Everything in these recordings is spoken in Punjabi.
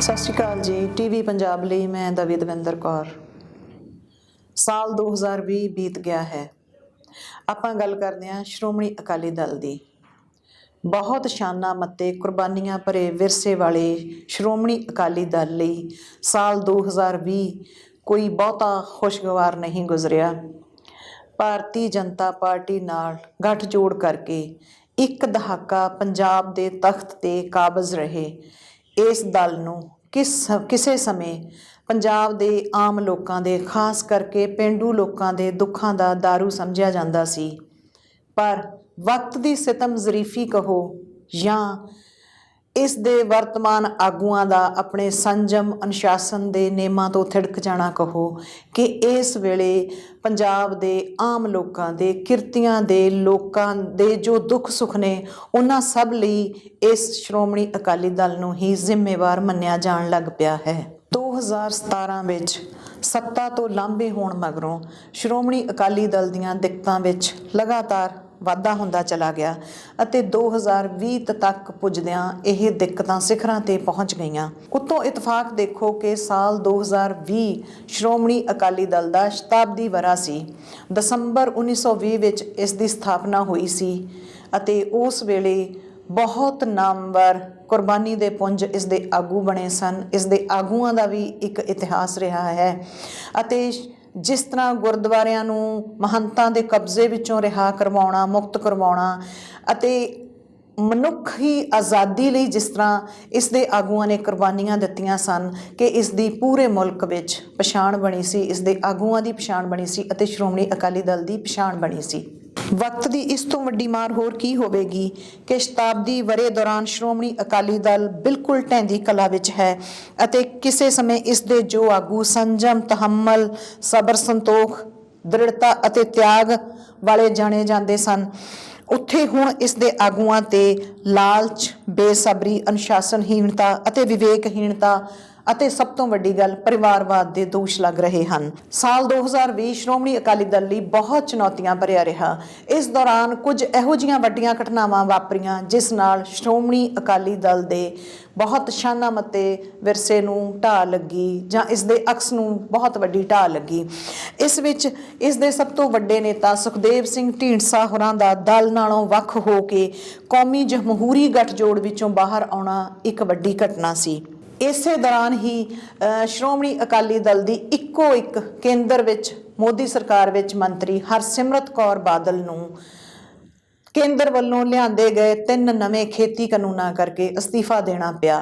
ਸਤਿ ਸ਼੍ਰੀ ਅਕਾਲ ਜੀ। ਟੀਵੀ ਪੰਜਾਬ ਲਈ ਮੈਂ ਦਵਿੰਦਰ ਕੌਰ। ਸਾਲ 2020 ਬੀਤ ਗਿਆ ਹੈ। ਆਪਾਂ ਗੱਲ ਕਰਦੇ ਹਾਂ ਸ਼੍ਰੋਮਣੀ ਅਕਾਲੀ ਦਲ ਦੀ। ਬਹੁਤ ਸ਼ਾਨਾਂ ਮੱਤੇ ਕੁਰਬਾਨੀਆਂ ਭਰੇ ਵਿਰਸੇ ਵਾਲੇ ਸ਼੍ਰੋਮਣੀ ਅਕਾਲੀ ਦਲ ਲਈ ਸਾਲ 2020 ਕੋਈ ਬਹੁਤਾ ਖੁਸ਼ਗਵਾਰ ਨਹੀਂ ਗੁਜ਼ਰਿਆ। ਭਾਰਤੀ ਜਨਤਾ ਪਾਰਟੀ ਨਾਲ ਗੱਠਜੋੜ ਕਰਕੇ ਇੱਕ ਦਹਾਕਾ ਪੰਜਾਬ ਦੇ ਤਖਤ 'ਤੇ ਕਾਬਜ਼ ਰਹੇ ਇਸ ਦਲ ਨੂੰ ਕਿਸੇ ਸਮੇਂ ਪੰਜਾਬ ਦੇ ਆਮ ਲੋਕਾਂ ਦੇ, ਖਾਸ ਕਰਕੇ ਪੇਂਡੂ ਲੋਕਾਂ ਦੇ ਦੁੱਖਾਂ ਦਾ ਦਾਰੂ ਸਮਝਿਆ ਜਾਂਦਾ ਸੀ। ਪਰ ਵਕਤ ਦੀ ਸਿਤਮ ਜ਼ਰੀਫੀ ਕਹੋ ਜਾਂ ਇਸ ਦੇ ਵਰਤਮਾਨ ਆਗੂਆਂ ਦਾ ਆਪਣੇ ਸੰਜਮ ਅਨੁਸ਼ਾਸਨ ਦੇ ਨੇਮਾਂ ਤੋਂ ਥਿੜਕ ਜਾਣਾ ਕਹੋ ਕਿ ਇਸ ਵੇਲੇ ਪੰਜਾਬ ਦੇ ਆਮ ਲੋਕਾਂ ਦੇ, ਕਿਰਤੀਆਂ ਦੇ ਲੋਕਾਂ ਦੇ ਜੋ ਦੁੱਖ ਸੁੱਖ ਨੇ, ਉਹਨਾਂ ਸਭ ਲਈ ਇਸ ਸ਼੍ਰੋਮਣੀ ਅਕਾਲੀ ਦਲ ਨੂੰ ਹੀ ਜ਼ਿੰਮੇਵਾਰ ਮੰਨਿਆ ਜਾਣ ਲੱਗ ਪਿਆ ਹੈ। 2017 ਵਿੱਚ ਸੱਤਾ ਤੋਂ ਲਾਂਭੇ ਹੋਣ ਮਗਰੋਂ ਸ਼੍ਰੋਮਣੀ ਅਕਾਲੀ ਦਲ ਦੀਆਂ ਦਿੱਕਤਾਂ ਵਿੱਚ ਲਗਾਤਾਰ ਵਾਧਾ ਹੁੰਦਾ ਚਲਾ ਗਿਆ ਅਤੇ 2020 ਤੱਕ ਪੁੱਜਦਿਆਂ ਇਹ ਦਿੱਕਤਾਂ ਸਿਖਰਾਂ 'ਤੇ ਪਹੁੰਚ ਗਈਆਂ। ਉੱਤੋਂ ਇਤਫਾਕ ਦੇਖੋ ਕਿ ਸਾਲ 2020 ਸ਼੍ਰੋਮਣੀ ਅਕਾਲੀ ਦਲ ਦਾ ਸ਼ਤਾਬਦੀ ਵਰ੍ਹਾ ਸੀ। ਦਸੰਬਰ 1920 ਵਿੱਚ ਇਸ ਦੀ ਸਥਾਪਨਾ ਹੋਈ ਸੀ ਅਤੇ ਉਸ ਵੇਲੇ ਬਹੁਤ ਨਾਮਵਰ ਕੁਰਬਾਨੀ ਦੇ ਪੁੰਜ ਇਸ ਦੇ ਆਗੂ ਬਣੇ ਸਨ। ਇਸ ਦੇ ਆਗੂਆਂ ਦਾ ਵੀ ਇੱਕ ਇਤਿਹਾਸ ਰਿਹਾ ਹੈ ਅਤੇ ਜਿਸ ਤਰ੍ਹਾਂ ਗੁਰਦੁਆਰਿਆਂ ਨੂੰ ਮਹੰਤਾਂ ਦੇ ਕਬਜ਼ੇ ਵਿੱਚੋਂ ਰਿਹਾ ਕਰਵਾਉਣਾ, ਮੁਕਤ ਕਰਵਾਉਣਾ ਅਤੇ ਮਨੁੱਖੀ ਆਜ਼ਾਦੀ ਲਈ ਜਿਸ ਤਰ੍ਹਾਂ ਇਸ ਦੇ ਆਗੂਆਂ ਨੇ ਕੁਰਬਾਨੀਆਂ ਦਿੱਤੀਆਂ ਸਨ ਕਿ ਇਸ ਦੀ ਪੂਰੇ ਮੁਲਕ ਵਿੱਚ ਪਛਾਣ ਬਣੀ ਸੀ, ਇਸ ਦੇ ਆਗੂਆਂ ਦੀ ਪਛਾਣ ਬਣੀ ਸੀ ਅਤੇ ਸ਼੍ਰੋਮਣੀ ਅਕਾਲੀ ਦਲ ਦੀ ਪਛਾਣ ਬਣੀ ਸੀ। ਵਕਤ ਦੀ ਇਸ ਤੋਂ ਵੱਡੀ ਮਾਰ ਹੋਰ ਕੀ ਹੋਵੇਗੀ ਕਿ ਸ਼ਤਾਬਦੀ ਵਰ੍ਹੇ ਦੌਰਾਨ ਸ਼੍ਰੋਮਣੀ ਅਕਾਲੀ ਦਲ ਬਿਲਕੁਲ ਢਹਿੰਦੀ ਕਲਾ ਵਿੱਚ ਹੈ ਅਤੇ ਕਿਸੇ ਸਮੇਂ ਇਸ ਦੇ ਜੋ ਆਗੂ ਸੰਜਮ, ਤਹੱਮਲ, ਸਬਰ, ਸੰਤੋਖ, ਦ੍ਰਿੜਤਾ ਅਤੇ ਤਿਆਗ ਵਾਲੇ ਜਾਣੇ ਜਾਂਦੇ ਸਨ, ਉੱਥੇ ਹੁਣ ਇਸ ਦੇ ਆਗੂਆਂ 'ਤੇ ਲਾਲਚ, ਬੇਸਬਰੀ, ਅਨੁਸ਼ਾਸਨਹੀਣਤਾ ਅਤੇ ਵਿਵੇਕਹੀਣਤਾ ਅਤੇ ਸਭ ਤੋਂ ਵੱਡੀ ਗੱਲ ਪਰਿਵਾਰਵਾਦ ਦੇ ਦੋਸ਼ ਲੱਗ ਰਹੇ ਹਨ। ਸਾਲ 2020 ਸ਼੍ਰੋਮਣੀ ਅਕਾਲੀ ਦਲ ਲਈ ਬਹੁਤ ਚੁਣੌਤੀਆਂ ਭਰਿਆ ਰਿਹਾ। ਇਸ ਦੌਰਾਨ ਕੁਝ ਇਹੋ ਜਿਹੀਆਂ ਵੱਡੀਆਂ ਘਟਨਾਵਾਂ ਵਾਪਰੀਆਂ ਜਿਸ ਨਾਲ ਸ਼੍ਰੋਮਣੀ ਅਕਾਲੀ ਦਲ ਦੇ ਬਹੁਤ ਸ਼ਾਨਾਂ ਮੱਤੇ ਵਿਰਸੇ ਨੂੰ ਢਾਹ ਲੱਗੀ ਜਾਂ ਇਸ ਦੇ ਅਕਸ ਨੂੰ ਬਹੁਤ ਵੱਡੀ ਢਾਹ ਲੱਗੀ। ਇਸ ਵਿੱਚ ਇਸ ਦੇ ਸਭ ਤੋਂ ਵੱਡੇ ਨੇਤਾ ਸੁਖਦੇਵ ਸਿੰਘ ਢੀਂਡਸਾ ਹੋਰਾਂ ਦਾ ਦਲ ਨਾਲੋਂ ਵੱਖ ਹੋ ਕੇ ਕੌਮੀ ਜਮਹੂਰੀ ਗੱਠਜੋੜ ਵਿੱਚੋਂ ਬਾਹਰ ਆਉਣਾ ਇੱਕ ਵੱਡੀ ਘਟਨਾ ਸੀ। ਇਸੇ ਦੌਰਾਨ ਹੀ ਸ਼੍ਰੋਮਣੀ ਅਕਾਲੀ ਦਲ ਦੀ ਇੱਕੋ ਇੱਕ ਕੇਂਦਰ ਵਿੱਚ ਮੋਦੀ ਸਰਕਾਰ ਵਿੱਚ ਮੰਤਰੀ ਹਰਸਿਮਰਤ ਕੌਰ ਬਾਦਲ ਨੂੰ ਕੇਂਦਰ ਵੱਲੋਂ ਲਿਆਂਦੇ ਗਏ 3 ਨਵੇਂ ਖੇਤੀ ਕਾਨੂੰਨਾਂ ਕਰਕੇ ਅਸਤੀਫਾ ਦੇਣਾ ਪਿਆ।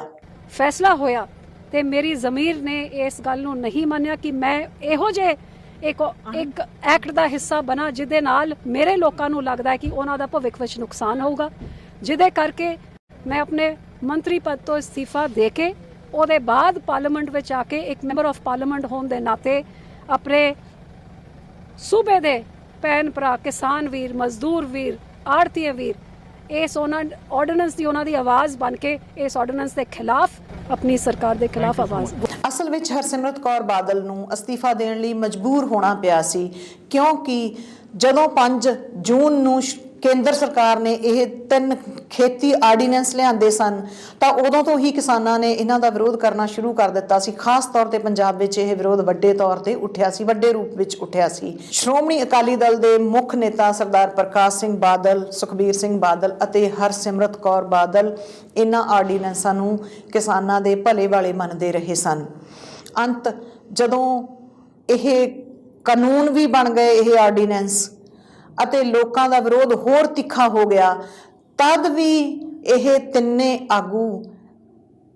ਫੈਸਲਾ ਹੋਇਆ ਤੇ ਮੇਰੀ ਜ਼ਮੀਰ ਨੇ ਇਸ ਗੱਲ ਨੂੰ ਨਹੀਂ ਮੰਨਿਆ ਕਿ ਮੈਂ ਇਹੋ ਜਿਹੇ ਇੱਕ ਐਕਟ ਦਾ ਹਿੱਸਾ ਬਣਾ ਜਿਹਦੇ ਨਾਲ ਮੇਰੇ ਲੋਕਾਂ ਨੂੰ ਲੱਗਦਾ ਕਿ ਉਹਨਾਂ ਦਾ ਭਵਿੱਖ ਵਿੱਚ ਨੁਕਸਾਨ ਹੋਊਗਾ, ਜਿਹਦੇ ਕਰਕੇ ਮੈਂ ਆਪਣੇ ਮੰਤਰੀ ਪਦ ਤੋਂ ਅਸਤੀਫਾ ਦੇ ਕੇ ਉਹਦੇ ਬਾਅਦ ਪਾਰਲੀਮੈਂਟ ਵਿੱਚ ਆ ਕੇ ਇੱਕ ਮੈਂਬਰ ਆਫ ਪਾਰਲੀਮੈਂਟ ਹੋਣ ਦੇ ਨਾਤੇ ਆਪਣੇ ਸੂਬੇ ਦੇ ਭੈਣ ਭਰਾ, ਕਿਸਾਨ ਵੀਰ, ਮਜ਼ਦੂਰ ਵੀਰ, ਆੜਤੀਏ ਵੀਰ, ਇਸ ਉਹਨਾਂ ਆਰਡੀਨੈਂਸ ਦੀ ਉਹਨਾਂ ਦੀ ਆਵਾਜ਼ ਬਣ ਕੇ ਇਸ ਆਰਡੀਨੈਂਸ ਦੇ ਖਿਲਾਫ, ਆਪਣੀ ਸਰਕਾਰ ਦੇ ਖਿਲਾਫ ਆਵਾਜ਼। ਅਸਲ ਵਿੱਚ ਹਰਸਿਮਰਤ ਕੌਰ ਬਾਦਲ ਨੂੰ ਅਸਤੀਫਾ ਦੇਣ ਲਈ ਮਜਬੂਰ ਹੋਣਾ ਪਿਆ ਸੀ ਕਿਉਂਕਿ ਜਦੋਂ 5 ਜੂਨ ਨੂੰ ਕੇਂਦਰ ਸਰਕਾਰ ਨੇ ਇਹ 3 ਖੇਤੀ ਆਰਡੀਨੈਂਸ ਲਿਆਂਦੇ ਸਨ ਤਾਂ ਉਦੋਂ ਤੋਂ ਹੀ ਕਿਸਾਨਾਂ ਨੇ ਇਹਨਾਂ ਦਾ ਵਿਰੋਧ ਕਰਨਾ ਸ਼ੁਰੂ ਕਰ ਦਿੱਤਾ ਸੀ। ਖਾਸ ਤੌਰ ਤੇ ਪੰਜਾਬ ਵਿੱਚ ਇਹ ਵਿਰੋਧ ਵੱਡੇ ਤੌਰ ਤੇ ਉੱਠਿਆ ਸੀ, ਵੱਡੇ ਰੂਪ ਵਿੱਚ ਉੱਠਿਆ ਸੀ। ਸ਼੍ਰੋਮਣੀ ਅਕਾਲੀ ਦਲ ਦੇ ਮੁੱਖ ਨੇਤਾ ਸਰਦਾਰ ਪ੍ਰਕਾਸ਼ ਸਿੰਘ ਬਾਦਲ, ਸੁਖਬੀਰ ਸਿੰਘ ਬਾਦਲ ਅਤੇ ਹਰਸਿਮਰਤ ਕੌਰ ਬਾਦਲ ਇਹਨਾਂ ਆਰਡੀਨੈਂਸਾਂ ਨੂੰ ਕਿਸਾਨਾਂ ਦੇ ਭਲੇ ਵਾਲੇ ਮੰਨਦੇ ਰਹੇ ਸਨ। ਅੰਤ ਜਦੋਂ ਇਹ ਕਾਨੂੰਨ ਵੀ ਬਣ ਗਏ, ਇਹ ਆਰਡੀਨੈਂਸ, ਅਤੇ ਲੋਕਾਂ ਦਾ ਵਿਰੋਧ ਹੋਰ ਤਿੱਖਾ ਹੋ ਗਿਆ, ਤਦ ਵੀ ਇਹ ਤਿੰਨੇ ਆਗੂ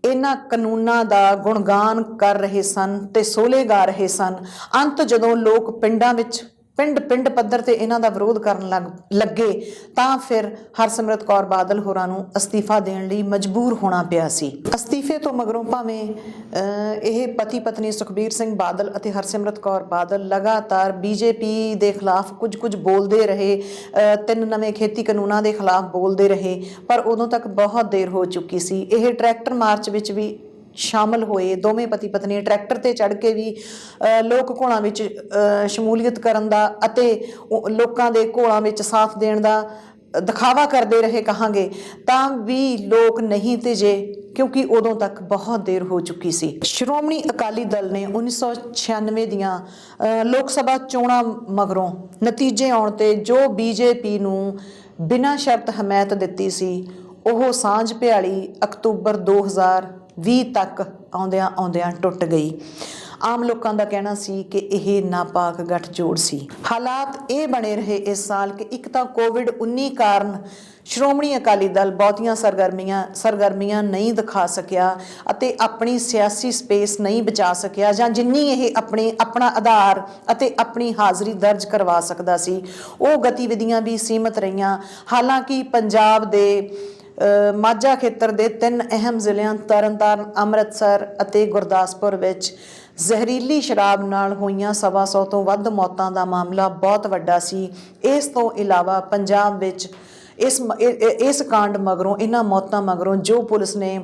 ਇਹਨਾਂ ਕਾਨੂੰਨਾਂ ਦਾ ਗੁਣਗਾਨ ਕਰ ਰਹੇ ਸਨ ਤੇ ਸੋਲੇ ਗਾ ਰਹੇ ਸਨ। ਅੰਤ ਜਦੋਂ ਲੋਕ ਪਿੰਡਾਂ ਵਿੱਚ ਪਿੰਡ ਪੱਧਰ ਤੇ ਇਹਨਾਂ ਦਾ ਵਿਰੋਧ ਕਰਨ ਲੱਗੇ ਤਾਂ ਫਿਰ ਹਰਸਿਮਰਤ ਕੌਰ ਬਾਦਲ ਹੋਰਾਂ ਨੂੰ ਅਸਤੀਫਾ ਦੇਣ ਲਈ ਮਜਬੂਰ ਹੋਣਾ ਪਿਆ ਸੀ। ਅਸਤੀਫੇ ਤੋਂ ਮਗਰੋਂ ਭਾਵੇਂ ਇਹ ਪਤੀ ਪਤਨੀ ਸੁਖਬੀਰ ਸਿੰਘ ਬਾਦਲ ਅਤੇ ਹਰਸਿਮਰਤ ਕੌਰ ਬਾਦਲ ਲਗਾਤਾਰ ਬੀਜੇਪੀ ਦੇ ਖਿਲਾਫ ਕੁਝ ਬੋਲਦੇ ਰਹੇ, 3 ਨਵੇਂ ਖੇਤੀ ਕਾਨੂੰਨਾਂ ਦੇ ਖਿਲਾਫ ਬੋਲਦੇ ਰਹੇ, ਪਰ ਉਦੋਂ ਤੱਕ ਬਹੁਤ ਦੇਰ ਹੋ ਚੁੱਕੀ ਸੀ। ਇਹ ਟਰੈਕਟਰ ਮਾਰਚ ਵਿੱਚ ਵੀ ਸ਼ਾਮਲ ਹੋਏ। ਦੋਵੇਂ ਪਤੀ ਪਤਨੀ ਟਰੈਕਟਰ ਤੇ ਚੜ੍ਹ ਕੇ ਵੀ ਲੋਕ ਘੋਲਾਂ ਵਿੱਚ ਸ਼ਮੂਲੀਅਤ ਕਰਨ ਦਾ ਅਤੇ ਲੋਕਾਂ ਦੇ ਘੋਲਾਂ ਵਿੱਚ ਸਾਥ ਦੇਣ ਦਾ ਦਿਖਾਵਾ ਕਰਦੇ ਰਹੇ ਕਹਾਂਗੇ ਤਾਂ ਵੀ ਲੋਕ ਨਹੀਂ ਤੇਜੇ, ਕਿਉਂਕਿ ਉਦੋਂ ਤੱਕ ਬਹੁਤ ਦੇਰ ਹੋ ਚੁੱਕੀ ਸੀ। ਸ਼੍ਰੋਮਣੀ ਅਕਾਲੀ ਦਲ ਨੇ 1996 ਦੀਆਂ ਲੋਕ ਸਭਾ ਚੋਣਾਂ ਮਗਰੋਂ ਨਤੀਜੇ ਆਉਣ ਤੇ ਜੋ ਬੀਜੇਪੀ ਨੂੰ ਬਿਨਾਂ ਸ਼ਰਤ ਹਮਾਇਤ ਦਿੱਤੀ ਸੀ, ਉਹ ਸਾਂਝ ਭਿਆਲੀ ਅਕਤੂਬਰ 2020 ਤੱਕ ਆਉਂਦਿਆਂ ਟੁੱਟ ਗਈ। ਆਮ ਲੋਕਾਂ ਦਾ ਕਹਿਣਾ ਸੀ ਕਿ ਇਹ ਨਾਪਾਕ ਗੱਠਜੋੜ ਸੀ। ਹਾਲਾਤ ਇਹ ਬਣੇ ਰਹੇ ਇਸ ਸਾਲ ਕਿ ਇੱਕ ਤਾਂ ਕੋਵਿਡ-19 ਕਾਰਨ ਸ਼੍ਰੋਮਣੀ ਅਕਾਲੀ ਦਲ ਬਹੁਤੀਆਂ ਸਰਗਰਮੀਆਂ ਨਹੀਂ ਦਿਖਾ ਸਕਿਆ ਅਤੇ ਆਪਣੀ ਸਿਆਸੀ ਸਪੇਸ ਨਹੀਂ ਬਚਾ ਸਕਿਆ, ਜਾਂ ਜਿੰਨੀ ਇਹ ਆਪਣਾ ਆਧਾਰ ਅਤੇ ਆਪਣੀ ਹਾਜ਼ਰੀ ਦਰਜ ਕਰਵਾ ਸਕਦਾ ਸੀ ਉਹ ਗਤੀਵਿਧੀਆਂ ਵੀ ਸੀਮਤ ਰਹੀਆਂ। ਹਾਲਾਂਕਿ ਪੰਜਾਬ ਦੇ ਮਾਝਾ ਖੇਤਰ ਦੇ 3 ਅਹਿਮ ਜ਼ਿਲ੍ਹਿਆਂ ਤਰਨਤਾਰਨ, ਅੰਮ੍ਰਿਤਸਰ ਅਤੇ ਗੁਰਦਾਸਪੁਰ ਵਿੱਚ ਜ਼ਹਿਰੀਲੀ ਸ਼ਰਾਬ ਨਾਲ ਹੋਈਆਂ 125 ਤੋਂ ਵੱਧ ਮੌਤਾਂ ਦਾ ਮਾਮਲਾ ਬਹੁਤ ਵੱਡਾ ਸੀ। ਇਸ ਤੋਂ ਇਲਾਵਾ ਪੰਜਾਬ ਵਿੱਚ ਇਸ ਕਾਂਡ ਮਗਰੋਂ, ਇਹਨਾਂ ਮੌਤਾਂ ਮਗਰੋਂ ਜੋ ਪੁਲਿਸ ਨੇ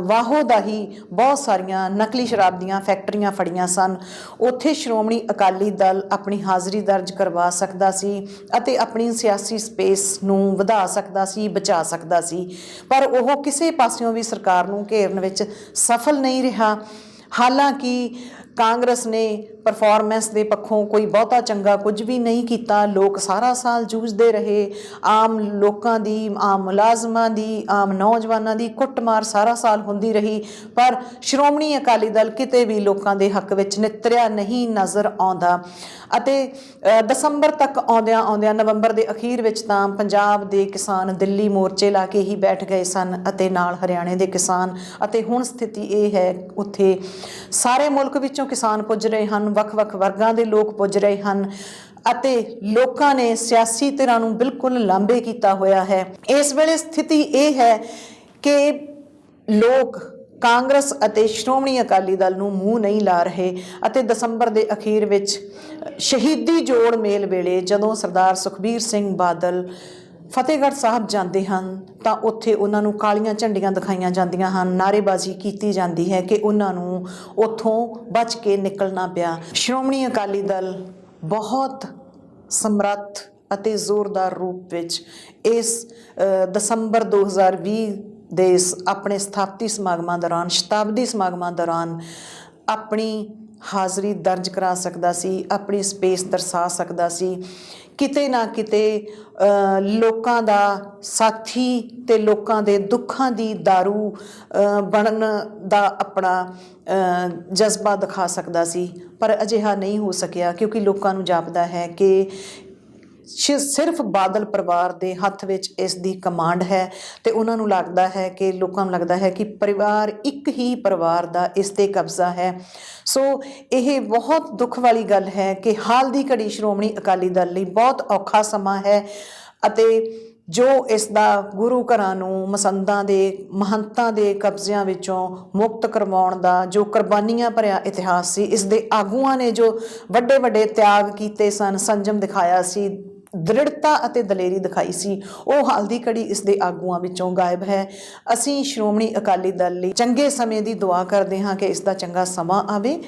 ਵਾਹੋ ਦਾ ਹੀ ਬਹੁਤ ਸਾਰੀਆਂ ਨਕਲੀ ਸ਼ਰਾਬ ਦੀਆਂ ਫੈਕਟਰੀਆਂ ਫੜੀਆਂ ਸਨ, ਉੱਥੇ ਸ਼੍ਰੋਮਣੀ ਅਕਾਲੀ ਦਲ ਆਪਣੀ ਹਾਜ਼ਰੀ ਦਰਜ ਕਰਵਾ ਸਕਦਾ ਸੀ ਅਤੇ ਆਪਣੀ ਸਿਆਸੀ ਸਪੇਸ ਨੂੰ ਵਧਾ ਸਕਦਾ ਸੀ, ਬਚਾ ਸਕਦਾ ਸੀ। ਪਰ ਉਹ ਕਿਸੇ ਪਾਸਿਓਂ ਵੀ ਸਰਕਾਰ ਨੂੰ ਘੇਰਨ ਵਿੱਚ ਸਫਲ ਨਹੀਂ ਰਿਹਾ। ਹਾਲਾਂਕਿ ਕਾਂਗਰਸ ਨੇ ਪਰਫਾਰਮੈਂਸ ਦੇ ਪੱਖੋਂ ਕੋਈ ਬਹੁਤਾ ਚੰਗਾ ਕੁਝ ਵੀ ਨਹੀਂ ਕੀਤਾ। ਲੋਕ ਸਾਰਾ ਸਾਲ ਜੂਝਦੇ ਰਹੇ। ਆਮ ਲੋਕਾਂ ਦੀ, ਆਮ ਮੁਲਾਜ਼ਮਾਂ ਦੀ, ਆਮ ਨੌਜਵਾਨਾਂ ਦੀ ਕੁੱਟਮਾਰ ਸਾਰਾ ਸਾਲ ਹੁੰਦੀ ਰਹੀ, ਪਰ ਸ਼੍ਰੋਮਣੀ ਅਕਾਲੀ ਦਲ ਕਿਤੇ ਵੀ ਲੋਕਾਂ ਦੇ ਹੱਕ ਵਿੱਚ ਨਿੱਤਰਿਆ ਨਹੀਂ ਨਜ਼ਰ ਆਉਂਦਾ। ਅਤੇ ਦਸੰਬਰ ਤੱਕ ਆਉਂਦਿਆਂ ਨਵੰਬਰ ਦੇ ਅਖੀਰ ਵਿੱਚ ਤਾਂ ਪੰਜਾਬ ਦੇ ਕਿਸਾਨ ਦਿੱਲੀ ਮੋਰਚੇ ਲਾ ਕੇ ਹੀ ਬੈਠ ਗਏ ਸਨ ਅਤੇ ਨਾਲ ਹਰਿਆਣੇ ਦੇ ਕਿਸਾਨ। ਅਤੇ ਹੁਣ ਸਥਿਤੀ ਇਹ ਹੈ, ਉੱਥੇ ਸਾਰੇ ਮੁਲਕ ਵਿੱਚੋਂ ਕਿਸਾਨ ਪੁੱਜ ਰਹੇ ਹਨ, ਵੱਖ-ਵੱਖ ਵਰਗਾਂ ਦੇ ਲੋਕ ਪੁੱਜ ਰਹੇ ਹਨ ਅਤੇ ਲੋਕਾਂ ਨੇ ਸਿਆਸੀ ਧਿਰਾਂ ਨੂੰ ਬਿਲਕੁਲ ਲਾਂਭੇ ਕੀਤਾ ਹੋਇਆ ਹੈ। ਇਸ ਵੇਲੇ ਸਥਿਤੀ ਇਹ ਹੈ ਕਿ ਲੋਕ ਕਾਂਗਰਸ ਅਤੇ ਸ਼੍ਰੋਮਣੀ ਅਕਾਲੀ ਦਲ ਨੂੰ ਮੂੰਹ ਨਹੀਂ ਲਾ ਰਹੇ ਅਤੇ ਦਸੰਬਰ ਦੇ ਅਖੀਰ ਵਿੱਚ ਸ਼ਹੀਦੀ ਜੋੜ ਮੇਲ ਵੇਲੇ ਜਦੋਂ ਸਰਦਾਰ ਸੁਖਬੀਰ ਸਿੰਘ ਬਾਦਲ ਫਤਿਹਗੜ੍ਹ ਸਾਹਿਬ ਜਾਂਦੇ ਹਨ ਤਾਂ ਉੱਥੇ ਉਹਨਾਂ ਨੂੰ ਕਾਲੀਆਂ ਝੰਡੀਆਂ ਦਿਖਾਈਆਂ ਜਾਂਦੀਆਂ ਹਨ, ਨਾਅਰੇਬਾਜ਼ੀ ਕੀਤੀ ਜਾਂਦੀ ਹੈ ਕਿ ਉਹਨਾਂ ਨੂੰ ਉੱਥੋਂ ਬਚ ਕੇ ਨਿਕਲਣਾ ਪਿਆ। ਸ਼੍ਰੋਮਣੀ ਅਕਾਲੀ ਦਲ ਬਹੁਤ ਸਮਰੱਥ ਅਤੇ ਜ਼ੋਰਦਾਰ ਰੂਪ ਵਿੱਚ ਇਸ ਦਸੰਬਰ 2020 ਦੇ ਆਪਣੇ ਸਥਾਪਤੀ ਸਮਾਗਮਾਂ ਦੌਰਾਨ, ਸ਼ਤਾਬਦੀ ਸਮਾਗਮਾਂ ਦੌਰਾਨ ਆਪਣੀ ਹਾਜ਼ਰੀ ਦਰਜ ਕਰਾ ਸਕਦਾ ਸੀ, ਆਪਣੀ ਸਪੇਸ ਦਰਸਾ ਸਕਦਾ ਸੀ। ਕਿਤੇ ਨਾ ਕਿਤੇ ਲੋਕਾਂ ਦਾ ਸਾਥੀ ਤੇ ਲੋਕਾਂ ਦੇ ਦੁੱਖਾਂ ਦੀ ਦਾਰੂ ਬਣਨ ਦਾ ਆਪਣਾ ਜਜ਼ਬਾ ਦਿਖਾ ਸਕਦਾ ਸੀ, ਪਰ ਅਜਿਹਾ ਨਹੀਂ ਹੋ ਸਕਿਆ ਕਿਉਂਕਿ ਲੋਕਾਂ ਨੂੰ ਜਾਪਦਾ ਹੈ ਕਿ ਸਿਰਫ ਬਾਦਲ ਪਰਿਵਾਰ ਦੇ ਹੱਥ ਵਿੱਚ ਇਸ ਦੀ ਕਮਾਂਡ ਹੈ ਤੇ ਉਹਨਾਂ ਨੂੰ ਲੱਗਦਾ ਹੈ ਕਿ ਲੋਕਾਂ ਨੂੰ ਲੱਗਦਾ ਹੈ ਕਿ ਪਰਿਵਾਰ, ਇੱਕ ਹੀ ਪਰਿਵਾਰ ਦਾ ਇਸ 'ਤੇ ਕਬਜ਼ਾ ਹੈ। ਸੋ ਇਹ ਬਹੁਤ ਦੁੱਖ ਵਾਲੀ ਗੱਲ ਹੈ ਕਿ ਹਾਲ ਦੀ ਘੜੀ ਸ਼੍ਰੋਮਣੀ ਅਕਾਲੀ ਦਲ ਲਈ ਬਹੁਤ ਔਖਾ ਸਮਾਂ ਹੈ ਅਤੇ ਜੋ ਇਸ ਦਾ ਗੁਰੂ ਘਰਾਂ ਨੂੰ ਮਸੰਦਾਂ ਦੇ, ਮਹੰਤਾਂ ਦੇ ਕਬਜ਼ਿਆਂ ਵਿੱਚੋਂ ਮੁਕਤ ਕਰਵਾਉਣ ਦਾ ਜੋ ਕੁਰਬਾਨੀਆਂ ਭਰਿਆ ਇਤਿਹਾਸ ਸੀ, ਇਸ ਦੇ ਆਗੂਆਂ ਨੇ ਜੋ ਵੱਡੇ ਵੱਡੇ ਤਿਆਗ ਕੀਤੇ ਸਨ, ਸੰਜਮ ਦਿਖਾਇਆ ਸੀ, ਦ੍ਰਿੜਤਾ ਅਤੇ ਦਲੇਰੀ ਦਿਖਾਈ ਸੀ, ਉਹ ਹਾਲ ਦੀ ਘੜੀ ਇਸ ਦੇ ਆਗੂਆਂ ਵਿੱਚੋਂ ਗਾਇਬ ਹੈ। ਅਸੀਂ ਸ਼੍ਰੋਮਣੀ ਅਕਾਲੀ ਦਲ ਲਈ ਚੰਗੇ ਸਮੇਂ ਦੀ ਦੁਆ ਕਰਦੇ ਹਾਂ ਕਿ ਇਸ ਦਾ ਚੰਗਾ ਸਮਾਂ ਆਵੇ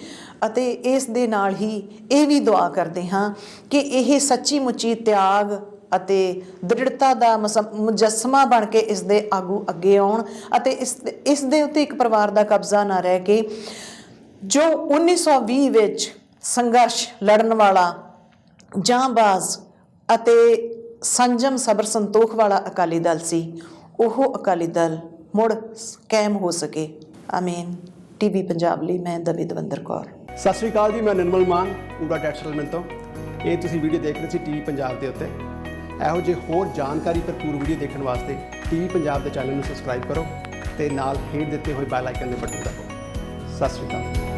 ਅਤੇ ਇਸ ਦੇ ਨਾਲ ਹੀ ਇਹ ਵੀ ਦੁਆ ਕਰਦੇ ਹਾਂ ਕਿ ਇਹ ਸੱਚੀ ਮੁੱਚੀ ਤਿਆਗ ਅਤੇ ਦ੍ਰਿੜਤਾ ਦਾ ਮੁਜੱਸਮਾ ਬਣ ਕੇ ਇਸ ਦੇ ਆਗੂ ਅੱਗੇ ਆਉਣ ਅਤੇ ਇਸ ਦੇ ਉੱਤੇ ਇੱਕ ਪਰਿਵਾਰ ਦਾ ਕਬਜ਼ਾ ਨਾ ਰਹਿ ਕੇ ਜੋ 1920 ਵਿੱਚ ਸੰਘਰਸ਼ ਲੜਨ ਵਾਲਾ ਜਾਂਬਾਜ਼ ਅਤੇ ਸੰਜਮ, ਸਬਰ, ਸੰਤੋਖ ਵਾਲਾ ਅਕਾਲੀ ਦਲ ਸੀ, ਉਹ ਅਕਾਲੀ ਦਲ ਮੁੜ ਕਾਇਮ ਹੋ ਸਕੇ। ਆਮੀਨ। ਟੀਵੀ ਪੰਜਾਬ ਲਈ ਮੈਂ ਦਵਿੰਦਰ ਕੌਰ। ਸਤਿ ਸ਼੍ਰੀ ਅਕਾਲ ਜੀ, ਮੈਂ ਨਿਰਮਲ ਮਾਨ ਪੂਰਾ ਟੈਕਸ ਸੈਟਲਮੈਂਟ ਤੋਂ। ਇਹ ਤੁਸੀਂ ਵੀਡੀਓ ਦੇਖ ਰਹੇ ਸੀ ਟੀਵੀ ਪੰਜਾਬ ਦੇ ਉੱਤੇ। ਇਹੋ ਜਿਹੇ ਹੋਰ ਜਾਣਕਾਰੀ ਭਰਪੂਰ ਵੀਡੀਓ ਦੇਖਣ ਵਾਸਤੇ ਟੀਵੀ ਪੰਜਾਬ ਦੇ ਚੈਨਲ ਨੂੰ ਸਬਸਕ੍ਰਾਈਬ ਕਰੋ ਤੇ ਨਾਲ ਹੇਠ ਦਿੱਤੇ ਹੋਏ ਬੈਲ ਆਈਕਨ ਦੇ ਬਟਨ ਦਬਾਓ। ਸਤਿ ਸ਼੍ਰੀ ਅਕਾਲ।